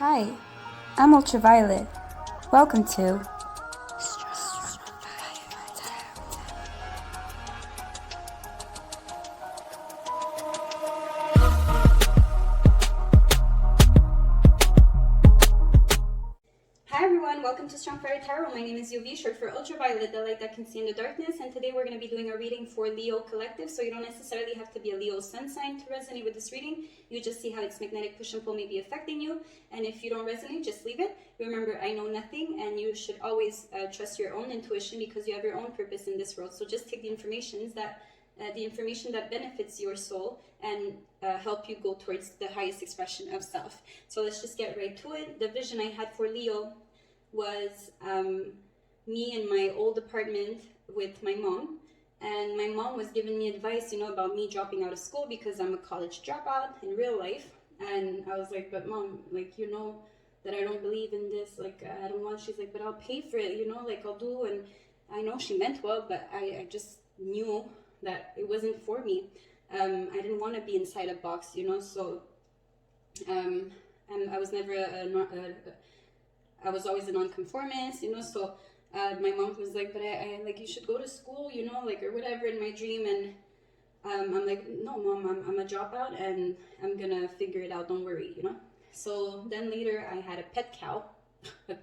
Hi, I'm Ultraviolet. Welcome to Hi everyone, welcome to Strong Fire Tarot. My name is UV, short for Ultraviolet, the light that can see in the darkness, and today we're going to be doing a reading for Leo Collective, so you don't necessarily have to be a Leo sun sign to resonate with this reading. You just see how its magnetic push and pull may be affecting you, and if you don't resonate, just leave it. Remember, I know nothing, and you should always trust your own intuition because you have your own purpose in this world, so just take the information that benefits your soul and help you go towards the highest expression of self. So let's just get right to it. The vision I had for Leo was me in my old apartment with my mom, and my mom was giving me advice, about me dropping out of school because I'm a college dropout in real life. And I was like, but mom, that I don't believe in this, I don't want. She's like, but I'll pay for it, I'll do. And I know she meant well, but I just knew that it wasn't for me. I didn't want to be inside a box, so and I was never I was always a nonconformist, so my mom was like, but I you should go to school, or whatever in my dream. And I'm like, no, mom, I'm a dropout and I'm gonna figure it out, don't worry, So then later I had a pet cow, a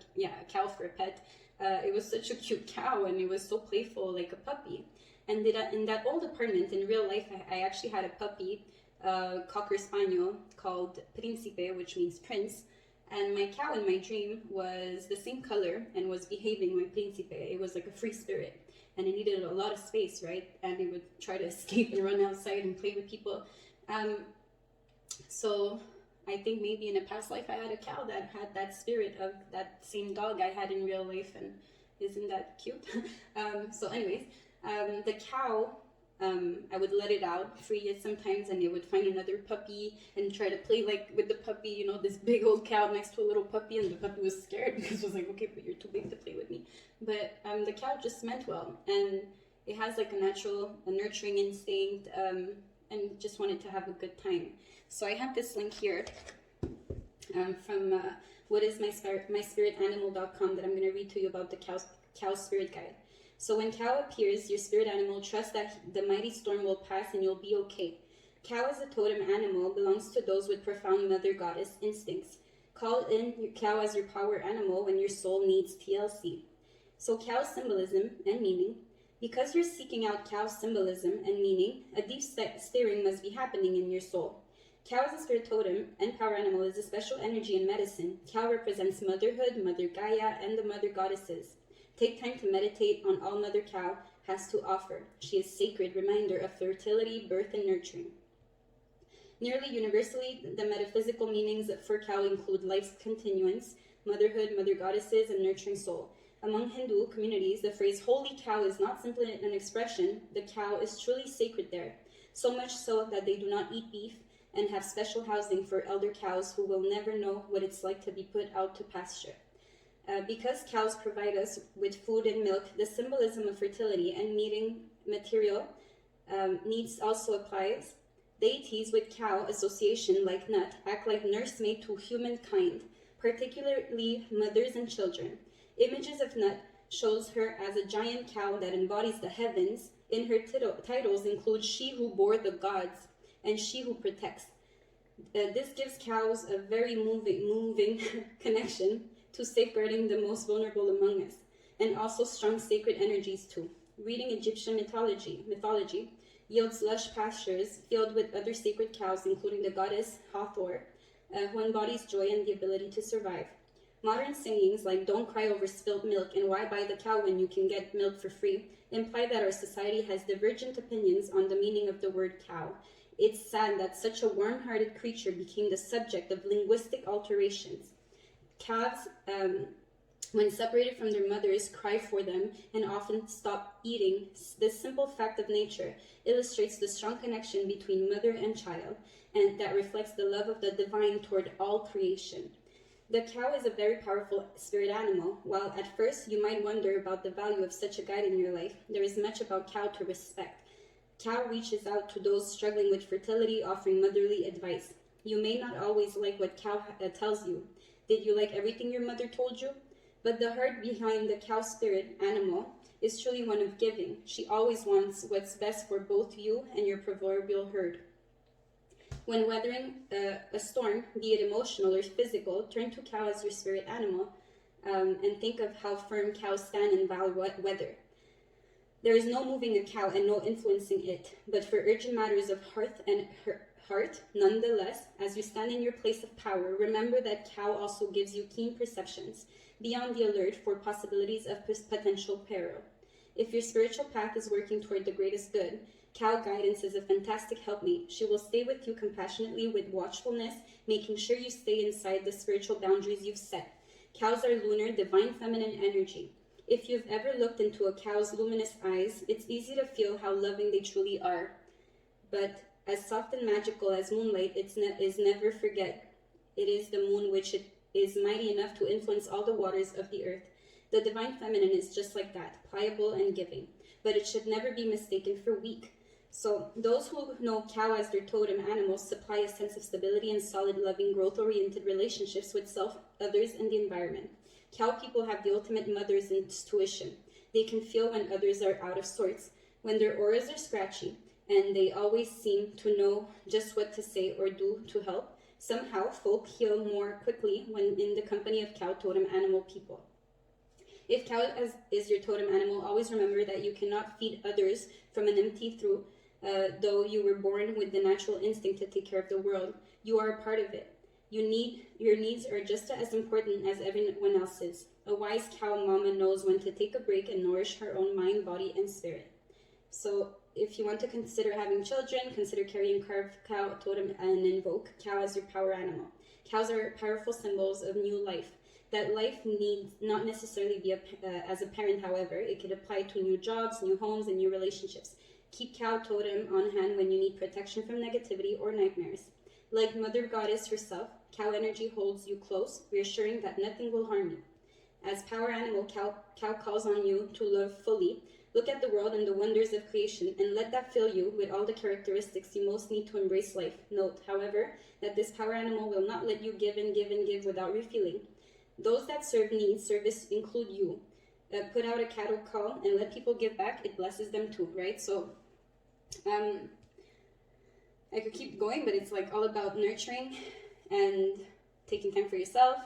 cow for a pet. It was such a cute cow and it was so playful, like a puppy. And in that old apartment in real life, I actually had a puppy, Cocker Spaniel, called Príncipe, which means prince. And my cow in my dream was the same color and was behaving like Príncipe. It was like a free spirit and it needed a lot of space, right? And it would try to escape and run outside and play with people. So I think maybe in a past life I had a cow that had that spirit of that same dog I had in real life, and isn't that cute? So anyways, the cow, I would let it out, free it sometimes, and it would find another puppy and try to play with the puppy, this big old cow next to a little puppy, and the puppy was scared because it was like, okay, but you're too big to play with me. But the cow just meant well, and it has a nurturing instinct, and just wanted to have a good time. So I have this link here from whatismyspiritanimal.com that I'm going to read to you about the cow spirit guide. So when cow appears, your spirit animal, trust that the mighty storm will pass and you'll be okay. Cow as a totem animal belongs to those with profound mother goddess instincts. Call in your cow as your power animal when your soul needs TLC. So cow symbolism and meaning. Because you're seeking out cow symbolism and meaning, a deep stirring must be happening in your soul. Cow as a spirit totem and power animal is a special energy in medicine. Cow represents motherhood, Mother Gaia, and the mother goddesses. Take time to meditate on all Mother Cow has to offer. She is a sacred reminder of fertility, birth, and nurturing. Nearly universally, the metaphysical meanings for cow include life's continuance, motherhood, mother goddesses, and nurturing soul. Among Hindu communities, the phrase holy cow is not simply an expression. The cow is truly sacred there, so much so that they do not eat beef and have special housing for elder cows who will never know what it's like to be put out to pasture. Because cows provide us with food and milk, the symbolism of fertility and meeting material needs also applies. Deities with cow association, like Nut, act like nursemaid to humankind, particularly mothers and children. Images of Nut shows her as a giant cow that embodies the heavens. In her titles include she who bore the gods and she who protects. This gives cows a very moving connection to safeguarding the most vulnerable among us, and also strong sacred energies too. Reading Egyptian mythology yields lush pastures filled with other sacred cows, including the goddess Hathor, who embodies joy and the ability to survive. Modern sayings like "don't cry over spilled milk" and "why buy the cow when you can get milk for free" imply that our society has divergent opinions on the meaning of the word cow. It's sad that such a warm-hearted creature became the subject of linguistic alterations. Calves, when separated from their mothers, cry for them and often stop eating. This simple fact of nature illustrates the strong connection between mother and child, and that reflects the love of the divine toward all creation. The cow is a very powerful spirit animal. While at first you might wonder about the value of such a guide in your life, there is much about cow to respect. Cow reaches out to those struggling with fertility, offering motherly advice. You may not always like what cow tells you. Did you like everything your mother told you? But the heart behind the cow spirit animal is truly one of giving. She always wants what's best for both you and your proverbial herd. When weathering a storm, be it emotional or physical, turn to cow as your spirit animal and think of how firm cows stand in vile weather. There is no moving a cow and no influencing it, but for urgent matters of heart, nonetheless, as you stand in your place of power, remember that cow also gives you keen perceptions. Be on the alert for possibilities of potential peril. If your spiritual path is working toward the greatest good, cow guidance is a fantastic helpmate. She will stay with you compassionately with watchfulness, making sure you stay inside the spiritual boundaries you've set. Cows are lunar, divine feminine energy. If you've ever looked into a cow's luminous eyes, it's easy to feel how loving they truly are. But as soft and magical as moonlight is never forget. It is the moon which is mighty enough to influence all the waters of the earth. The divine feminine is just like that, pliable and giving, but it should never be mistaken for weak. So those who know cow as their totem animals supply a sense of stability and solid, loving, growth-oriented relationships with self, others, and the environment. Cow people have the ultimate mother's intuition. They can feel when others are out of sorts, when their auras are scratchy, and they always seem to know just what to say or do to help. Somehow, folk heal more quickly when in the company of cow totem animal people. If cow is your totem animal, always remember that you cannot feed others from an empty throat, though you were born with the natural instinct to take care of the world. You are a part of it. Your needs are just as important as everyone else's. A wise cow mama knows when to take a break and nourish her own mind, body, and spirit. So if you want to consider having children, consider carrying carved cow totem and invoke cow as your power animal. Cows are powerful symbols of new life. That life needs not necessarily be as a parent, however. It could apply to new jobs, new homes, and new relationships. Keep cow totem on hand when you need protection from negativity or nightmares. Like Mother Goddess herself, cow energy holds you close, reassuring that nothing will harm you. As power animal, cow calls on you to love fully. Look at the world and the wonders of creation and let that fill you with all the characteristics you most need to embrace life. Note, however, that this power animal will not let you give and give and give without refueling. Those that serve needs service include you. Put out a cattle call and let people give back. It blesses them too, right? So I could keep going, but it's like all about nurturing and taking time for yourself.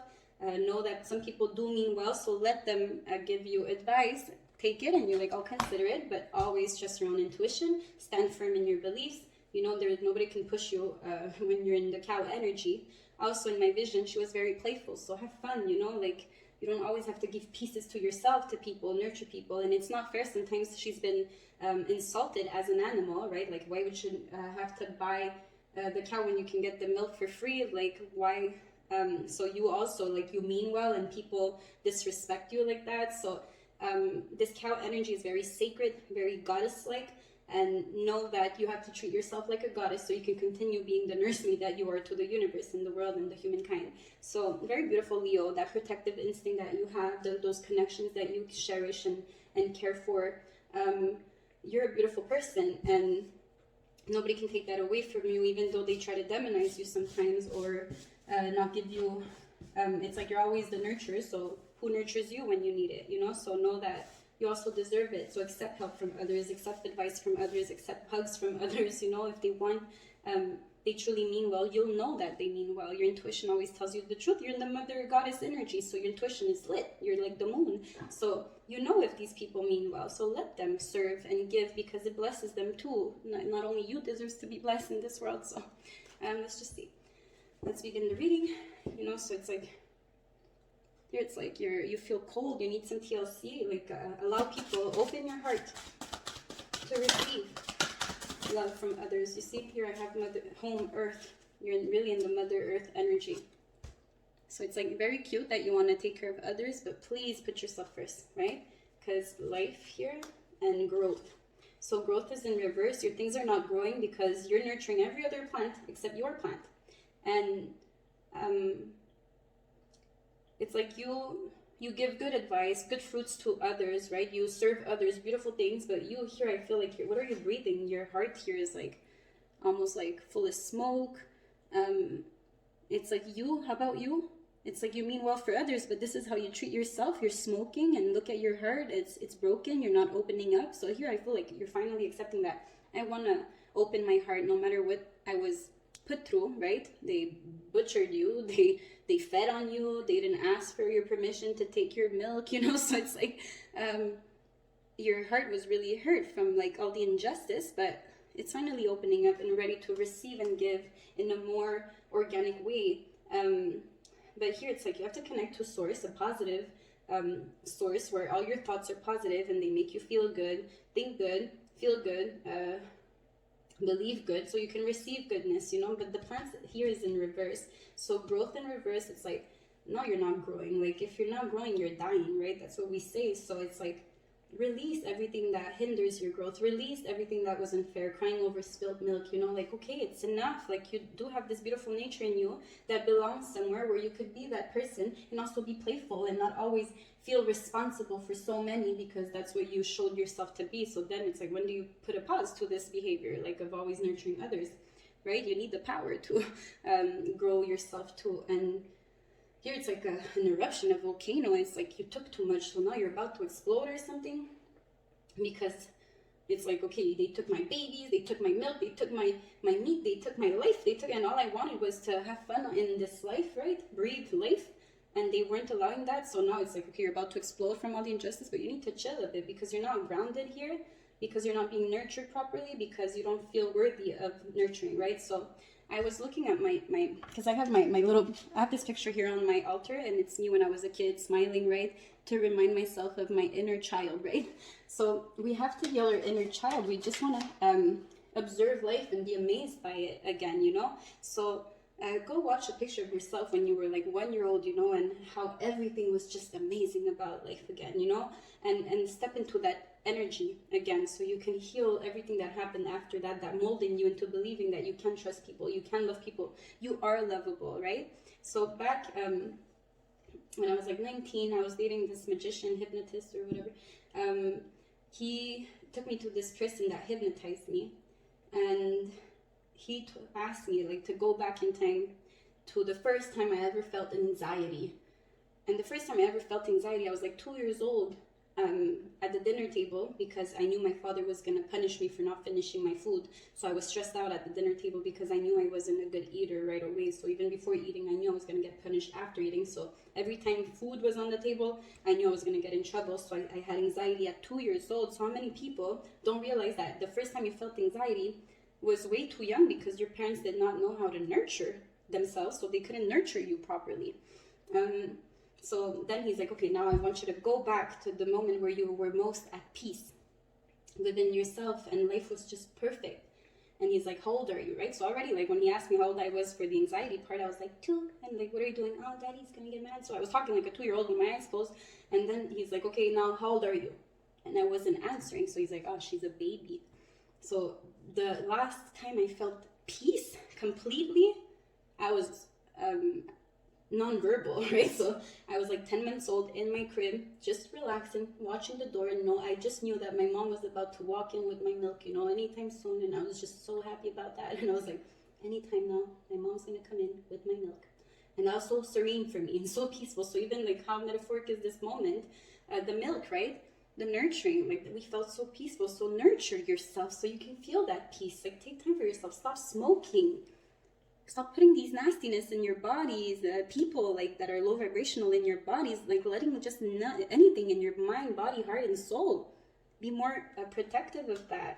Know that some people do mean well, so let them give you advice. Take it and you're like, I'll consider it, but always trust your own intuition. Stand firm in your beliefs. You know, nobody can push you when you're in the cow energy. Also, in my vision, she was very playful, so have fun, you know, like you don't always have to give pieces to yourself, to people, nurture people, and it's not fair. Sometimes she's been insulted as an animal, right? Like, why would you have to buy the cow when you can get the milk for free? Like, why? So you also, like, you mean well and people disrespect you like that. So this cow energy is very sacred, very goddess-like, and know that you have to treat yourself like a goddess so you can continue being the nursemaid that you are to the universe and the world and the humankind. So very beautiful, Leo, that protective instinct that you have, those connections that you cherish and care for. You're a beautiful person, and nobody can take that away from you, even though they try to demonize you sometimes or not give you, it's like you're always the nurturer, so who nurtures you when you need it, you know? So know that you also deserve it. So accept help from others, accept advice from others, accept hugs from others, you know? If they want, they truly mean well, you'll know that they mean well. Your intuition always tells you the truth. You're in the mother goddess energy, so your intuition is lit. You're like the moon. So you know if these people mean well. So let them serve and give because it blesses them too. Not only you deserves to be blessed in this world. So let's just see. Let's begin the reading. You know, so it's like, here it's like you feel cold, you need some TLC, like allow people, open your heart to receive love from others. You see here I have Mother, home, earth. You're really in the Mother Earth energy. So it's like very cute that you want to take care of others, but please put yourself first, right? Because life here and growth. So growth is in reverse. Your things are not growing because you're nurturing every other plant except your plant. And it's like you give good advice, good fruits to others, right? You serve others, beautiful things, but you here, I feel like, what are you breathing? Your heart here is like almost like full of smoke. It's like, you, how about you? It's like, you mean well for others, but this is how you treat yourself. You're smoking, and look at your heart. It's broken. You're not opening up. So here I feel like you're finally accepting that I want to open my heart no matter what I was put through, right? They butchered you. They fed on you. They didn't ask for your permission to take your milk, you know? So it's like, your heart was really hurt from like all the injustice, but it's finally opening up and ready to receive and give in a more organic way. But here it's like you have to connect to source, a positive source where all your thoughts are positive and they make you feel good, think good, feel good, believe good, so you can receive goodness, you know. But the plan here is in reverse. So growth in reverse, it's like, no, you're not growing. Like, if you're not growing, you're dying, right? That's what we say. So it's like, release everything that hinders your growth, release everything that wasn't fair, crying over spilled milk, you know, like, okay, it's enough. Like, you do have this beautiful nature in you that belongs somewhere where you could be that person and also be playful and not always feel responsible for so many, because that's what you showed yourself to be. So then it's like, when do you put a pause to this behavior, like, of always nurturing others, right? You need the power to grow yourself too. And here it's like an eruption, a volcano. It's like you took too much, so now you're about to explode or something. Because it's like, okay, they took my babies, they took my milk, they took my meat, they took my life, and all I wanted was to have fun in this life, right? Breathe life. And they weren't allowing that. So now it's like, okay, you're about to explode from all the injustice, but you need to chill a bit, because you're not grounded here, because you're not being nurtured properly, because you don't feel worthy of nurturing, right? So I was looking at my because I have my little, I have this picture here on my altar, and it's me when I was a kid, smiling, right? To remind myself of my inner child, right? So we have to heal our inner child. We just want to observe life and be amazed by it again, you know? So go watch a picture of yourself when you were like 1 year old, you know, and how everything was just amazing about life again, you know? And step into that energy again, so you can heal everything that happened after that, that molding you into believing that you can trust people, you can love people, you are lovable, right? So back when I was like 19, I was dating this magician, hypnotist or whatever. He took me to this person that hypnotized me, and he asked me like to go back in time to the first time I ever felt anxiety. And the first time I ever felt anxiety, I was like 2 years old, at the dinner table, because I knew my father was going to punish me for not finishing my food. So I was stressed out at the dinner table because I knew I wasn't a good eater right away. So even before eating, I knew I was going to get punished after eating. So every time food was on the table, I knew I was going to get in trouble. So I had anxiety at 2 years old. So how many people don't realize that the first time you felt anxiety was way too young, because your parents did not know how to nurture themselves, so they couldn't nurture you properly. So then he's like, okay, now I want you to go back to the moment where you were most at peace within yourself and life was just perfect. And he's like, how old are you, right? So already, like, when he asked me how old I was for the anxiety part, I was like, 2. And like, what are you doing? Oh, daddy's gonna get mad. So I was talking like a 2-year-old with my eyes closed. And then he's like, okay, now how old are you? And I wasn't answering. So he's like, oh, she's a baby. So the last time I felt peace completely, I was non-verbal, right? So I was like 10 months old in my crib, just relaxing, watching the door, and I just knew that my mom was about to walk in with my milk, you know, anytime soon, and I was just so happy about that. And I was like, anytime now, my mom's gonna come in with my milk. And that was so serene for me and so peaceful. So even like, how metaphoric is this moment? The milk, right? The nurturing, like, we felt so peaceful. So nurture yourself so you can feel that peace. Like, take time for yourself. Stop smoking. Stop putting these nastiness in your bodies, people like that are low vibrational in your bodies, like letting just not anything in your mind, body, heart, and soul. Be more protective of that.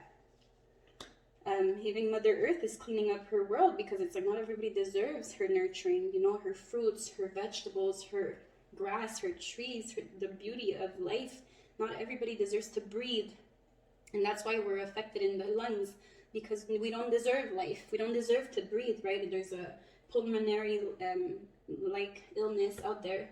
Even Mother Earth is cleaning up her world, because it's like not everybody deserves her nurturing, you know, her fruits, her vegetables, her grass, her trees, the beauty of life. Not everybody deserves to breathe. And that's why we're affected in the lungs, because we don't deserve life. We don't deserve to breathe, right? There's a pulmonary like illness out there,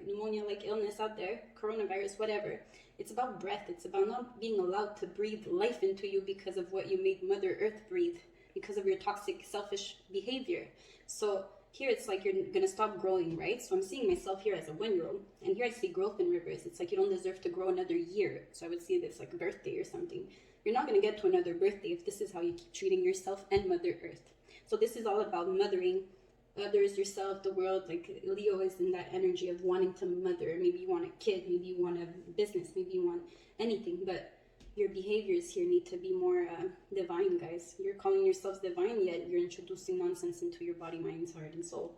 pneumonia like illness out there, coronavirus, whatever. It's about breath. It's about not being allowed to breathe life into you because of what you made Mother Earth breathe, because of your toxic, selfish behavior. So here it's like you're gonna stop growing, right? So I'm seeing myself here as a 1-year-old, and here I see growth in reverse. It's like you don't deserve to grow another year. So I would see this like a birthday or something. You're not going to get to another birthday if this is how you keep treating yourself and Mother Earth. So this is all about mothering others, yourself, the world. Like Leo is in that energy of wanting to mother. Maybe you want a kid, maybe you want a business, maybe you want anything, but your behaviors here need to be more divine, guys. You're calling yourselves divine, yet you're introducing nonsense into your body, mind, heart, and soul.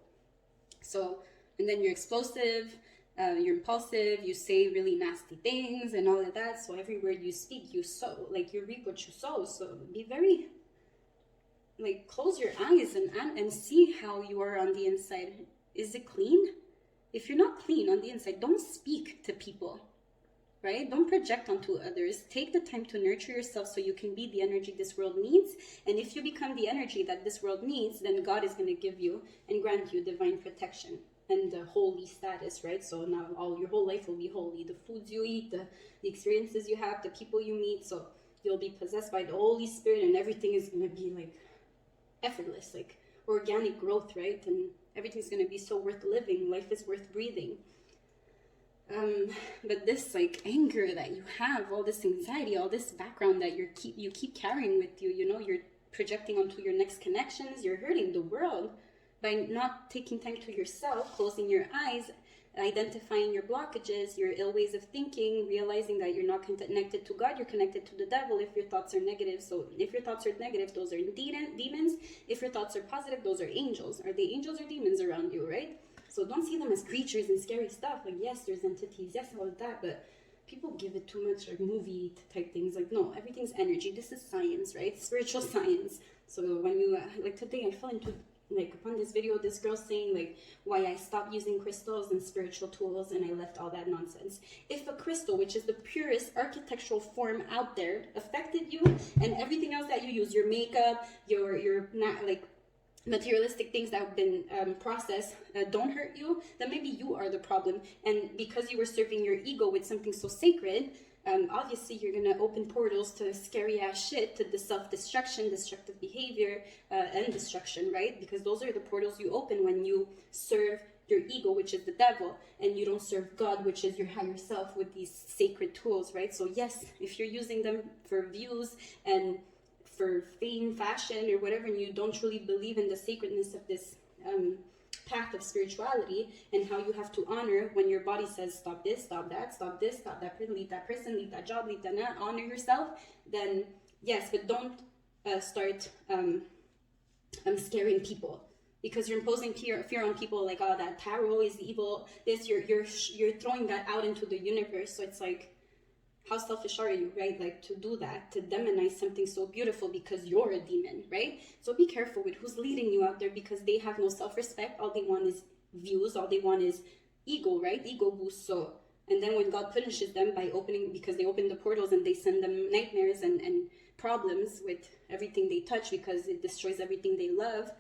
So, and then you're explosive, you're impulsive, you say really nasty things and all of that. So every word you speak, you sow. Like you reap what you sow. So be very, like, close your eyes and see how you are on the inside. Is it clean? If you're not clean on the inside, don't speak to people. Right? Don't project onto others. Take the time to nurture yourself so you can be the energy this world needs. And if you become the energy that this world needs, then God is going to give you and grant you divine protection and the holy status, right? So now your whole life will be holy. The foods you eat, the experiences you have, the people you meet. So you'll be possessed by the Holy Spirit, and everything is going to be like effortless, like organic growth, right? And everything's going to be so worth living. Life is worth breathing. But this like anger that you have, all this anxiety, all this background that you keep carrying with you, you know, you're projecting onto your next connections. You're hurting the world by not taking time to yourself, closing your eyes, identifying your blockages, your ill ways of thinking, realizing that you're not connected to God, you're connected to the devil if your thoughts are negative. So if your thoughts are negative, those are demons. If your thoughts are positive, those are angels. Are they angels or demons around you, right? So don't see them as creatures and scary stuff. Like, yes, there's entities, yes, all of that, but people give it too much, like movie type things. Like, no, everything's energy. This is science, right? Spiritual science. So when you, like today, I fell into, like, upon this video, this girl saying, like, why I stopped using crystals and spiritual tools and I left all that nonsense. If a crystal, which is the purest architectural form out there, affected you and everything else that you use, your makeup, your not, like, materialistic things that have been processed don't hurt you, then maybe you are the problem. And because you were serving your ego with something so sacred, obviously you're gonna open portals to scary ass shit, to the self-destruction, destructive behavior, and destruction, right? Because those are the portals you open when you serve your ego, which is the devil, and you don't serve God, which is your higher self, with these sacred tools, right? So yes, if you're using them for views and for fame, fashion, or whatever, and you don't truly believe in the sacredness of this path of spirituality and how you have to honor when your body says stop this, stop that, stop this, stop that person, leave that job, leave that, not honor yourself, then yes, but don't start scaring people, because you're imposing fear on people, like, oh, that tarot is evil, this, you're throwing that out into the universe. So it's like, how selfish are you, right? Like, to do that, to demonize something so beautiful because you're a demon, right? So be careful with who's leading you out there, because they have no self-respect. All they want is views. All they want is ego, right? Ego boost. So, and then when God punishes them by because they open the portals and they send them nightmares and problems with everything they touch, because it destroys everything they love,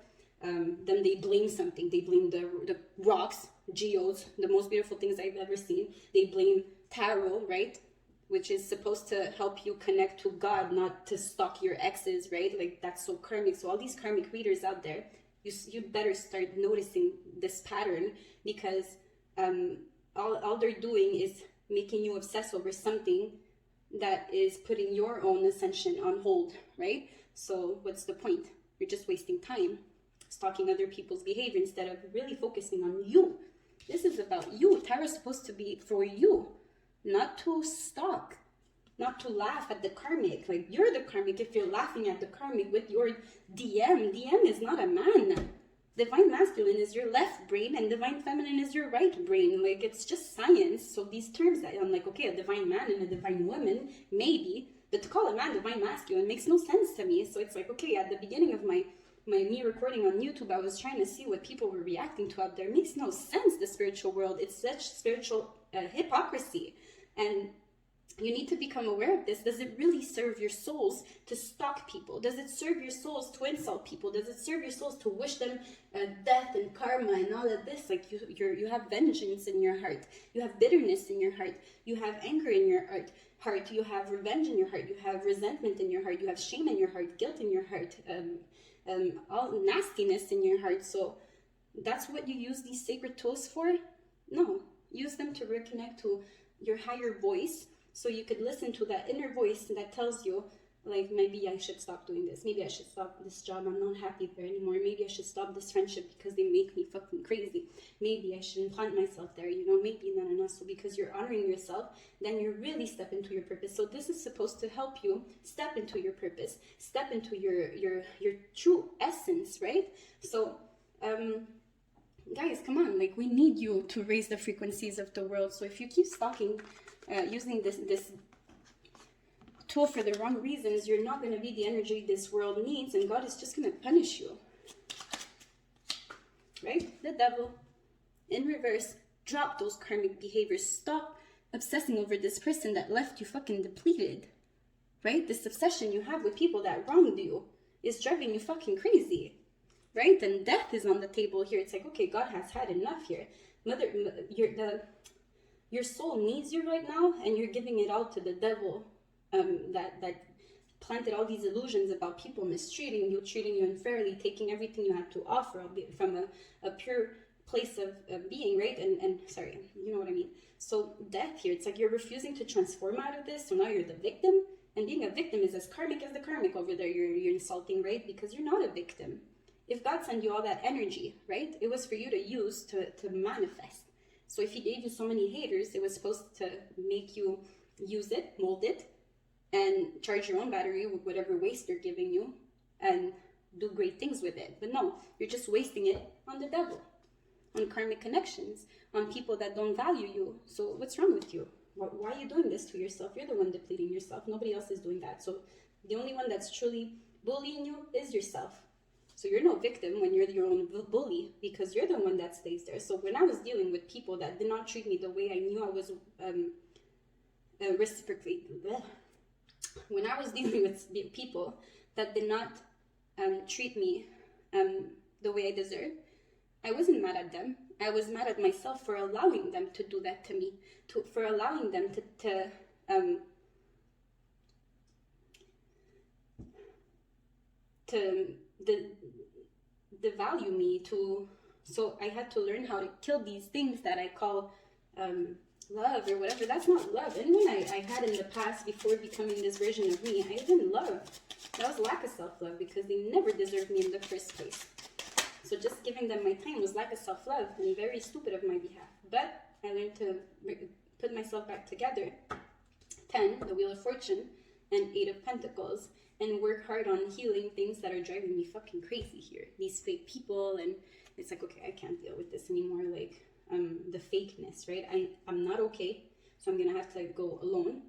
then they blame something. They blame the rocks, geodes, the most beautiful things I've ever seen. They blame tarot, right? Which is supposed to help you connect to God, not to stalk your exes, right? Like, that's so karmic. So all these karmic readers out there, you better start noticing this pattern, because all they're doing is making you obsess over something that is putting your own ascension on hold, right? So what's the point? You're just wasting time stalking other people's behavior instead of really focusing on you. This is about you. Tarot's supposed to be for you, not to stalk, not to laugh at the karmic. Like, you're the karmic if you're laughing at the karmic with your DM. DM is not a man. Divine masculine is your left brain and divine feminine is your right brain. Like, it's just science. So these terms that I'm like, okay, a divine man and a divine woman, maybe, but to call a man divine masculine makes no sense to me. So it's like, okay, at the beginning of me recording on YouTube, I was trying to see what people were reacting to out there. It makes no sense, the spiritual world. It's such spiritual hypocrisy. And you need to become aware of this. Does it really serve your souls to stalk people? Does it serve your souls to insult people? Does it serve your souls to wish them death and karma and all of this? Like, you have vengeance in your heart. You have bitterness in your heart. You have anger in your heart. You have revenge in your heart. You have resentment in your heart. You have shame in your heart, guilt in your heart, all nastiness in your heart. So that's what you use these sacred tools for? No. Use them to reconnect to your higher voice, so you could listen to that inner voice that tells you like, maybe I should stop doing this. Maybe I should stop this job. I'm not happy there anymore. Maybe I should stop this friendship because they make me fucking crazy. Maybe I shouldn't plant myself there, you know, maybe, no. So because you're honoring yourself, then you really step into your purpose. So this is supposed to help you step into your purpose, step into your true essence, right? So, guys, come on, like, we need you to raise the frequencies of the world. So if you keep stalking, using this tool for the wrong reasons, you're not going to be the energy this world needs, and God is just going to punish you, right? The devil in reverse. Drop those karmic behaviors. Stop obsessing over this person that left you fucking depleted, right? This obsession you have with people that wronged you is driving you fucking crazy, right? And death is on the table here. It's like, okay, God has had enough here. Your soul needs you right now, and you're giving it all to the devil, that planted all these illusions about people mistreating you, treating you unfairly, taking everything you had to offer from a pure place of being, right? And sorry, you know what I mean. So death here, it's like you're refusing to transform out of this, so now you're the victim, and being a victim is as karmic as the karmic over there you're insulting, right? Because you're not a victim. If God sent you all that energy, right, it was for you to use to manifest. So if he gave you so many haters, it was supposed to make you use it, mold it, and charge your own battery with whatever waste they're giving you, and do great things with it. But no, you're just wasting it on the devil, on karmic connections, on people that don't value you. So what's wrong with you? Why are you doing this to yourself? You're the one depleting yourself. Nobody else is doing that. So the only one that's truly bullying you is yourself. So you're no victim when you're your own bully, because you're the one that stays there. So when I was dealing with people that did not treat me the way I knew I was reciprocally, when I was dealing with people that did not treat me the way I deserved, I wasn't mad at them. I was mad at myself for allowing them to do that to me, for allowing them to devalue me. So I had to learn how to kill these things that I call love or whatever. That's not love. Anyone I had in the past before becoming this version of me, I didn't love. That was lack of self-love, because they never deserved me in the first place. So just giving them my time was lack of self-love and very stupid of my behalf. But I learned to put myself back together. 10, the Wheel of Fortune, and 8 of Pentacles, and work hard on healing things that are driving me fucking crazy here. These fake people, and it's like, okay, I can't deal with this anymore. Like, the fakeness, right? I'm not okay, so I'm gonna have to go alone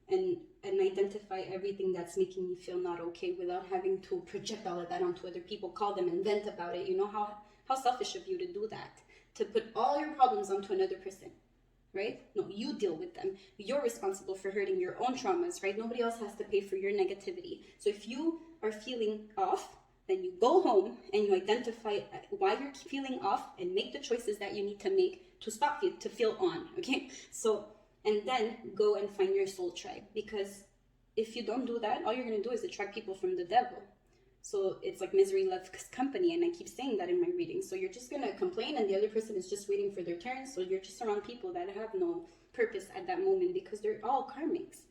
and identify everything that's making me feel not okay without having to project all of that onto other people, call them and vent about it. You know how selfish of you to do that, to put all your problems onto another person, right? No, you deal with them. You're responsible for hurting your own traumas, right? Nobody else has to pay for your negativity. So if you are feeling off, then you go home and you identify why you're feeling off and make the choices that you need to make to stop you, to feel on, okay? So, and then go and find your soul tribe, because if you don't do that, all you're going to do is attract people from the devil. So it's like misery loves company, and I keep saying that in my reading. So you're just going to complain, and the other person is just waiting for their turn. So you're just around people that have no purpose at that moment, because they're all karmics.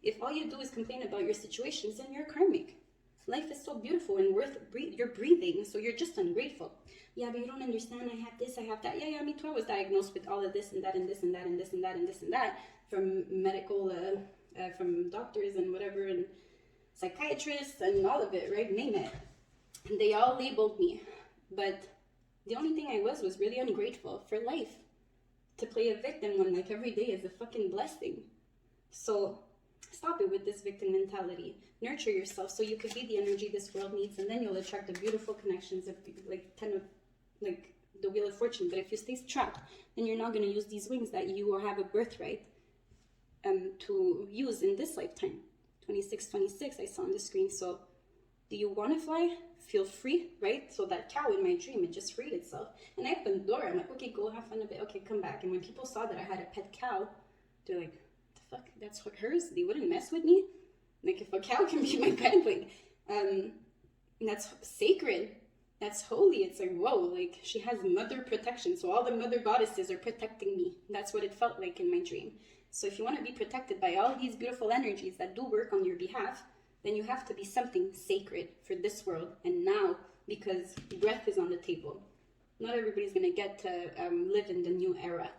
If all you do is complain about your situations, then you're karmic. Life is so beautiful and you're breathing, so you're just ungrateful. Yeah, but you don't understand. I have this, I have that. Yeah, me too. I was diagnosed with all of this and that and this and that and this and that and this and that from medical, from doctors and whatever, and psychiatrists and all of it, right? Name it. And they all labeled me. But the only thing I was really ungrateful for life. To play a victim when like every day is a fucking blessing. So stop it with this victim mentality. Nurture yourself so you could be the energy this world needs, and then you'll attract the beautiful connections of like 10 of like the Wheel of Fortune. But if you stay trapped, then you're not going to use these wings that you have a birthright to use in this lifetime. 26 I saw on the screen. So do you want to fly? Feel free, right? So that cow in my dream, it just freed itself, and I opened the door. I'm like, okay, go have fun a bit. Okay, come back. And when people saw that I had a pet cow, they're like, fuck, that's hers. They wouldn't mess with me. Like, if a cow can be my pet, like, that's sacred, that's holy. It's like, whoa, like, she has mother protection. So all the mother goddesses are protecting me. That's what it felt like in my dream. So if you want to be protected by all these beautiful energies that do work on your behalf, then you have to be something sacred for this world and now, because breath is on the table. Not everybody's going to get to live in the new era.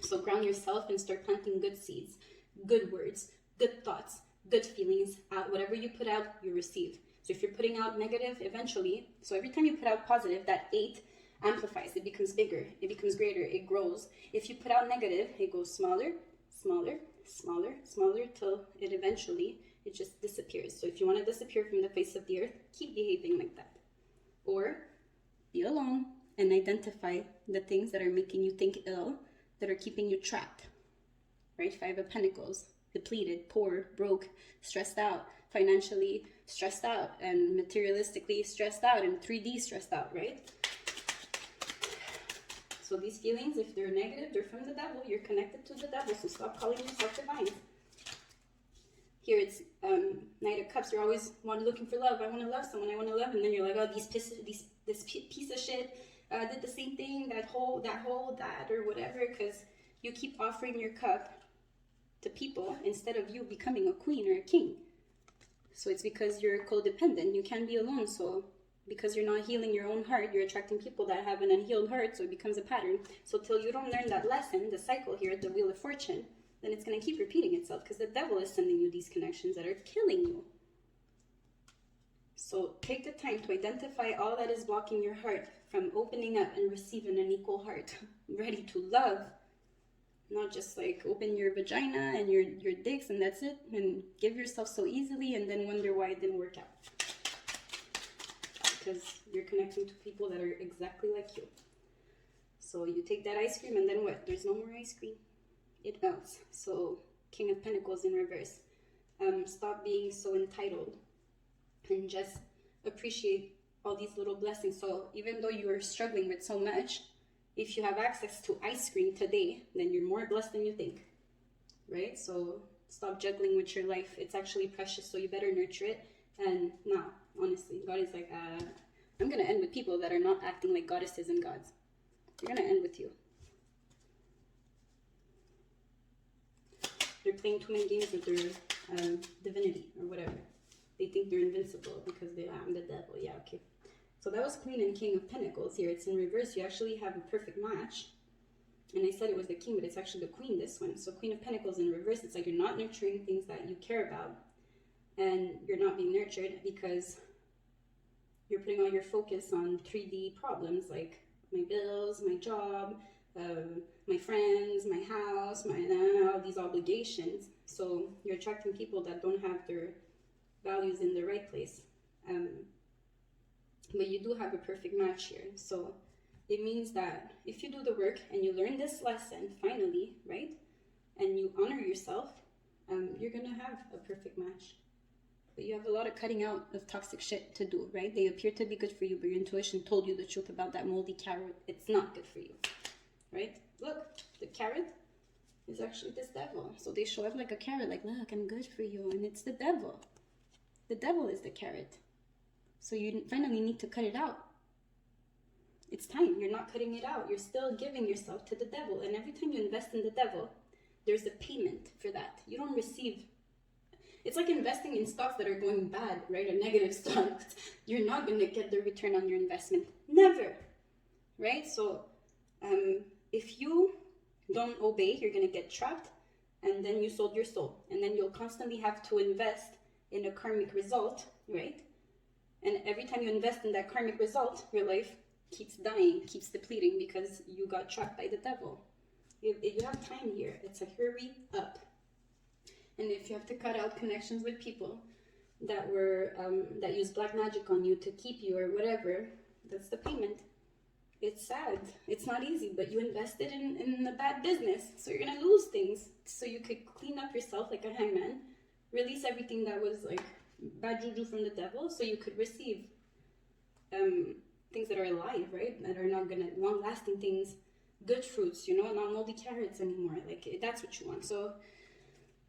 So ground yourself and start planting good seeds, good words, good thoughts, good feelings. Whatever you put out, you receive. So if you're putting out negative, eventually, so every time you put out positive, that 8 amplifies. It becomes bigger, it becomes greater, it grows. If you put out negative, it goes smaller, smaller, smaller, smaller, till it eventually, it just disappears. So if you want to disappear from the face of the earth, keep behaving like that. Or be alone and identify the things that are making you think ill, that are keeping you trapped, right? 5 of Pentacles, depleted, poor, broke, stressed out, financially stressed out, and materialistically stressed out, and 3D stressed out, right? So these feelings, if they're negative, they're from the devil. You're connected to the devil, so stop calling yourself divine. Here it's Knight of Cups. You're always looking for love. I want to love someone. I want to love, and then you're like, oh, this piece of shit did the same thing, that or whatever, because you keep offering your cup to people instead of you becoming a queen or a king. So it's because you're codependent. You can't be alone. So because you're not healing your own heart, you're attracting people that have an unhealed heart. So it becomes a pattern. So till you don't learn that lesson, the cycle here, the Wheel of Fortune, then it's going to keep repeating itself, because the devil is sending you these connections that are killing you. So take the time to identify all that is blocking your heart from opening up and receiving an equal heart, ready to love. Not just like open your vagina and your dicks and that's it, and give yourself so easily and then wonder why it didn't work out. Because you're connecting to people that are exactly like you. So you take that ice cream and then what? There's no more ice cream. It melts. So King of Pentacles in reverse. Stop being so entitled and just appreciate all these little blessings. So even though you are struggling with so much, if you have access to ice cream today, then you're more blessed than you think, right? So stop juggling with your life. It's actually precious, so you better nurture it. And now, honestly, God is like, I'm going to end with people that are not acting like goddesses and gods. They're going to end with you. They're playing too many games with their divinity or whatever. They think they're invincible because I'm the devil. Yeah, okay. So that was Queen and King of Pentacles. Here it's in reverse. You actually have a perfect match. And I said it was the King, but it's actually the Queen, this one. So Queen of Pentacles in reverse, it's like you're not nurturing things that you care about. And you're not being nurtured because you're putting all your focus on 3D problems like my bills, my job, my friends, my house, all these obligations. So you're attracting people that don't have their values in the right place. But you do have a perfect match here. So it means that if you do the work and you learn this lesson finally, right, and you honor yourself, you're gonna have a perfect match. But you have a lot of cutting out of toxic shit to do, right? They appear to be good for you, but your intuition told you the truth about that moldy carrot. It's not good for you, right? Look, the carrot is actually this devil. So they show up like a carrot, like, look, I'm good for you, and it's the devil. The devil is the carrot. So you finally need to cut it out. It's time. You're not cutting it out. You're still giving yourself to the devil. And every time you invest in the devil, there's a payment for that. You don't receive. It's like investing in stocks that are going bad, right? Or negative stocks. You're not going to get the return on your investment. Never. Right? So if you don't obey, you're going to get trapped. And then you sold your soul. And then you'll constantly have to invest in a karmic result, right? And every time you invest in that karmic result, your life keeps dying, keeps depleting because you got trapped by the devil. You have time here. It's a hurry up. And if you have to cut out connections with people that that use black magic on you to keep you or whatever, that's the payment. It's sad. It's not easy, but you invested in a bad business, so you're gonna lose things. So you could clean up yourself like a hangman, release everything that was like bad juju from the devil, so you could receive things that are alive, right? That are not gonna long-lasting things, good fruits, you know, not moldy carrots anymore. Like that's what you want. So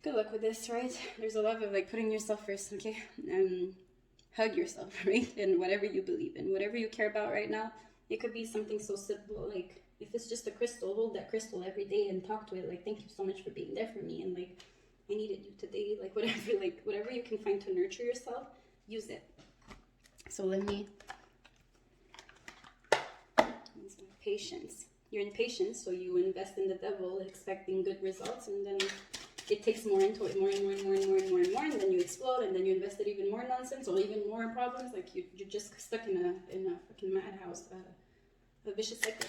good luck with this, right? There's a lot of like putting yourself first, okay? Hug yourself, right? And whatever you believe in, whatever you care about right now. It could be something so simple, like if it's just a crystal, hold that crystal every day and talk to it. Like, thank you so much for being there for me, and like I needed you today, like whatever you can find to nurture yourself, use it. So let me, patience. You're impatient, so you invest in the devil expecting good results, and then it takes more into it, more and more and more and more and more and more, and then you explode, and then you invested even more nonsense or even more problems. Like you're just stuck in a fucking madhouse, a vicious cycle.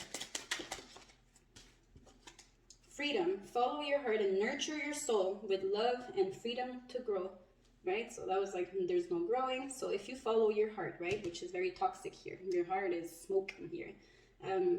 Freedom. Follow your heart and nurture your soul with love and freedom to grow. Right? So that was like, there's no growing. So if you follow your heart, right, which is very toxic here, your heart is smoking here.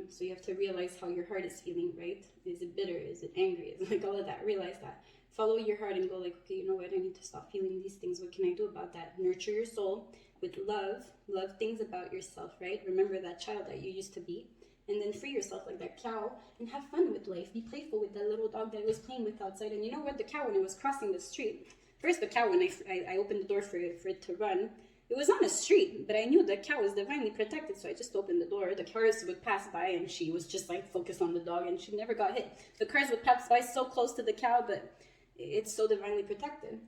So you have to realize how your heart is feeling, right? Is it bitter? Is it angry? Is it like all of that? Realize that. Follow your heart and go like, okay, you know what? I need to stop feeling these things. What can I do about that? Nurture your soul with love. Love things about yourself, right? Remember that child that you used to be. And then free yourself like that cow and have fun with life. Be playful with that little dog that I was playing with outside. And you know what? The cow, when it was crossing the street, first the cow, when I opened the door for it to run, it was on a street, but I knew the cow was divinely protected, so I just opened the door. The cars would pass by, and she was just like focused on the dog, and she never got hit. The cars would pass by so close to the cow, but it's so divinely protected.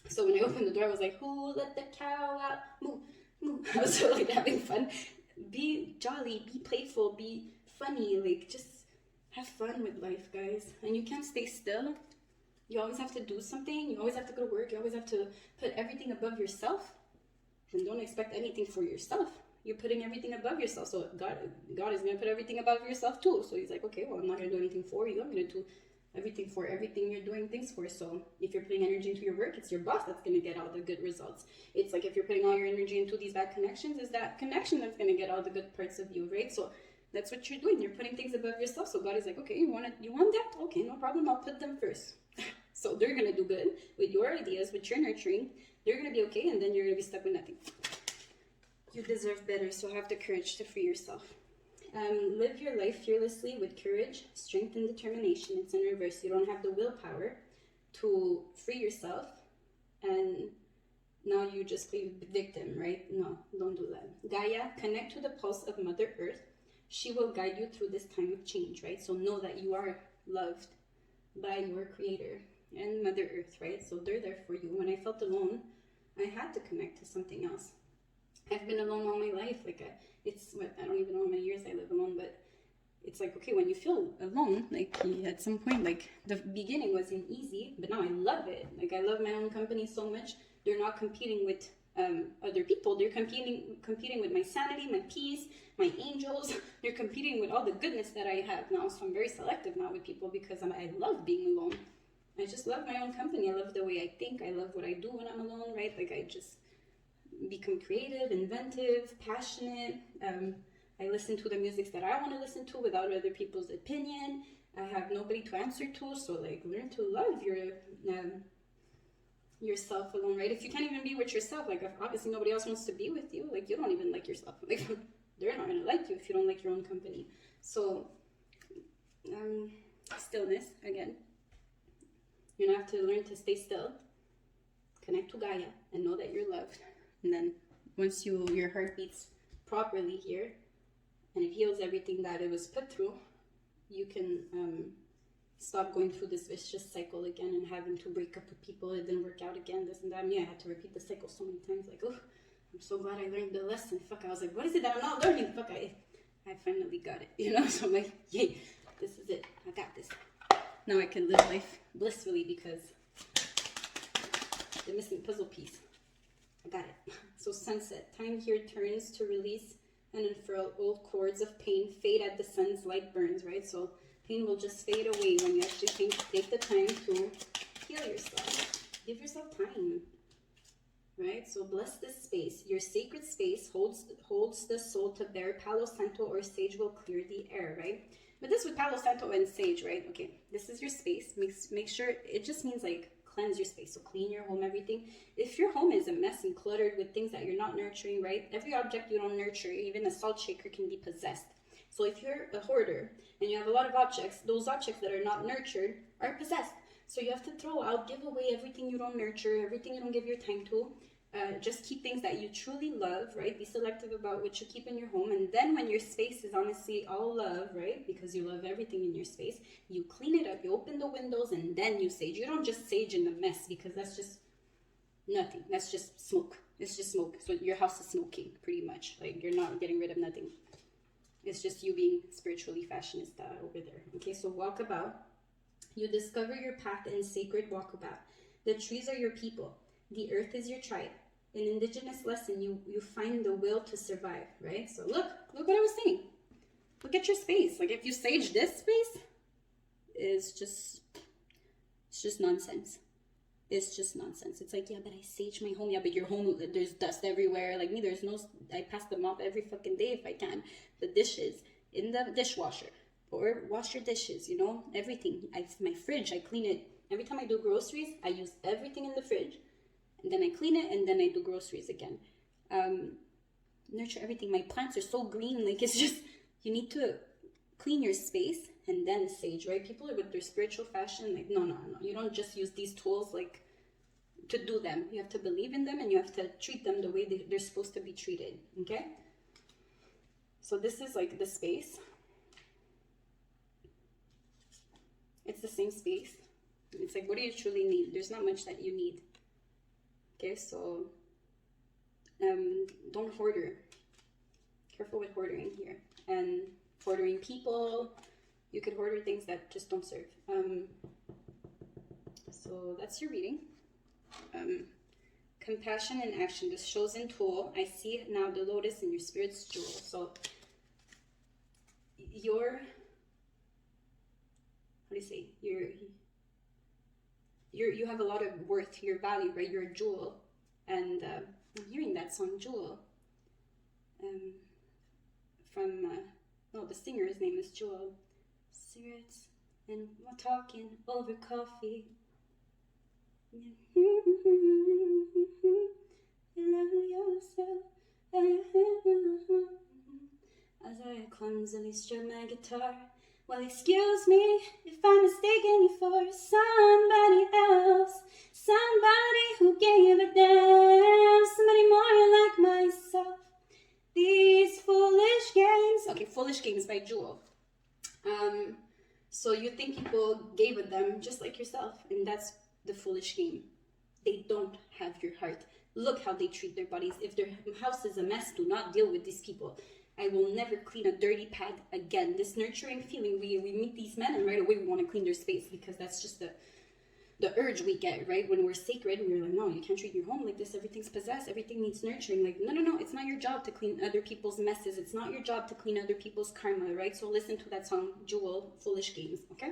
So when I opened the door, I was like, who let the cow out? Moo, moo. I was so like having fun. Be jolly, be playful, be funny, like just have fun with life, guys. And you can't stay still. You always have to do something. You always have to go to work. You always have to put everything above yourself. And don't expect anything for yourself. You're putting everything above yourself. So God is going to put everything above yourself too. So he's like, okay, well, I'm not going to do anything for you. I'm going to do everything for everything you're doing things for. So if you're putting energy into your work, it's your boss that's going to get all the good results. It's like if you're putting all your energy into these bad connections, it's that connection that's going to get all the good parts of you, right? So that's what you're doing. You're putting things above yourself. So God is like, okay, you want that? Okay, no problem. I'll put them first. So they're going to do good with your ideas, with your nurturing. They're going to be okay, and then you're going to be stuck with nothing. You deserve better, so have the courage to free yourself. Live your life fearlessly with courage, strength, and determination. It's in reverse. You don't have the willpower to free yourself, and now you just play victim, right? No, don't do that. Gaia, connect to the pulse of Mother Earth. She will guide you through this time of change, right? So know that you are loved by your Creator and Mother Earth, right? So they're there for you. When I felt alone, I had to connect to something else. I've been alone all my life. Like I don't even know how many years I live alone, but it's like, okay, when you feel alone, like at some point, like the beginning wasn't easy, but now I love it. Like I love my own company so much. They're not competing with other people. They're competing with my sanity, my peace, my angels. They're competing with all the goodness that I have now. So I'm very selective now with people because I love being alone. I just love my own company. I love the way I think. I love what I do when I'm alone, right? Like I just become creative, inventive, passionate. I listen to the music that I want to listen to without other people's opinion. I have nobody to answer to, so like learn to love yourself alone, right? If you can't even be with yourself, like if obviously nobody else wants to be with you, like you don't even like yourself. Like they're not gonna like you if you don't like your own company. So stillness again. You're gonna have to learn to stay still, connect to Gaia, and know that you're loved. And then once your heart beats properly here, and it heals everything that it was put through, you can stop going through this vicious cycle again and having to break up with people. It didn't work out again, this and that. And yeah, I had to repeat the cycle so many times. Like, oh, I'm so glad I learned the lesson. Fuck, I was like, what is it that I'm not learning? Fuck, I finally got it, you know? So I'm like, yay, this is it. I got this. Now I can live life blissfully because the missing puzzle piece. I got it. So sunset. Time here turns to release and unfurl old cords of pain. Fade at the sun's light burns, right? So pain will just fade away when you actually take the time to heal yourself. Give yourself time, right? So bless this space. Your sacred space holds the soul to bear. Palo Santo or sage will clear the air, right? But this with Palo Santo and sage, right? Okay, this is your space. Make sure, it just means like cleanse your space. So clean your home, everything. If your home is a mess and cluttered with things that you're not nurturing, right? Every object you don't nurture, even a salt shaker, can be possessed. So if you're a hoarder and you have a lot of objects, those objects that are not nurtured are possessed. So you have to throw out, give away everything you don't nurture, everything you don't give your time to. Just keep things that you truly love, right? Be selective about what you keep in your home. And then when your space is honestly all love, right? Because you love everything in your space, you clean it up, you open the windows, and then you sage. You don't just sage in the mess, because that's just nothing. That's just smoke. It's just smoke. So your house is smoking, pretty much. Like, you're not getting rid of nothing. It's just you being spiritually fashionista over there. Okay, so walkabout. You discover your path in sacred walkabout. The trees are your people. The earth is your tribe. In indigenous lesson, you find the will to survive, right? So look what I was saying. Look at your space. Like, if you sage this space, it's just nonsense. It's just nonsense. It's like, yeah, but I sage my home. Yeah, but your home, there's dust everywhere. Like me, I pass them off every fucking day if I can. The dishes in the dishwasher, or wash your dishes, you know, everything. My fridge, I clean it. Every time I do groceries, I use everything in the fridge, and then I clean it, and then I do groceries again. Nurture everything. My plants are so green. Like, it's just, you need to clean your space and then sage, right? People with their spiritual fashion, like, no. You don't just use these tools, like, to do them. You have to believe in them, and you have to treat them the way they're supposed to be treated, okay? So this is, like, the space. It's the same space. It's like, what do you truly need? There's not much that you need. Okay, so don't hoarder. Careful with hoarding here. And hoarding people. You could hoarder things that just don't serve. So that's your reading. Compassion and action. This chosen tool. I see now the lotus in your spirit's jewel. So your, how do you say? You have a lot of worth, your value, right? You're a jewel. And I'm hearing that song, Jewel. The singer's name is Jewel. Cigarettes, and we're talking over coffee. You love yourself. As I clumsily strum my guitar. Well, excuse me if I'm mistaking you for somebody else. Somebody who gave a damn. Somebody more like myself. These foolish games. Okay, Foolish Games by Jewel. So you think people gave a damn just like yourself. And that's the foolish game. They don't have your heart. Look how they treat their bodies. If their house is a mess, do not deal with these people. I will never clean a dirty pad again. This nurturing feeling, we meet these men and right away we want to clean their space, because that's just the urge we get, right? When we're sacred, we're like, no, you can't treat your home like this. Everything's possessed. Everything needs nurturing. Like, no. It's not your job to clean other people's messes. It's not your job to clean other people's karma, right? So listen to that song, Jewel, Foolish Games, okay?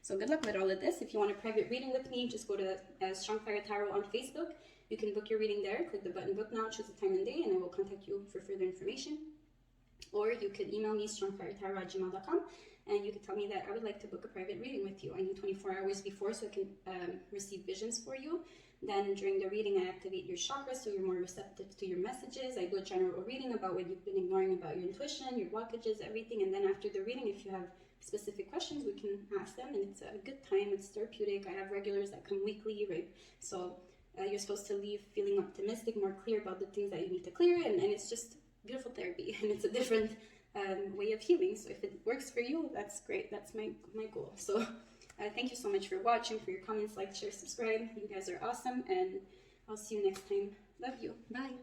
So good luck with all of this. If you want a private reading with me, just go to Strong Fire Tarot on Facebook. You can book your reading there. Click the button book now, choose a time and day, and I will contact you for further information. Or you could email me, strongfiretarot@gmail.com, and you could tell me that I would like to book a private reading with you. I need 24 hours before so I can receive visions for you. Then during the reading, I activate your chakras so you're more receptive to your messages. I do a general reading about what you've been ignoring about your intuition, your blockages, everything. And then after the reading, if you have specific questions, we can ask them. And it's a good time. It's therapeutic. I have regulars that come weekly, right? So you're supposed to leave feeling optimistic, more clear about the things that you need to clear. And it's just beautiful therapy, and it's a different way of healing. So if it works for you, that's great. That's my goal. So thank you so much for watching, for your comments, like, share, subscribe. You guys are awesome, and I'll see you next time. Love you. Bye.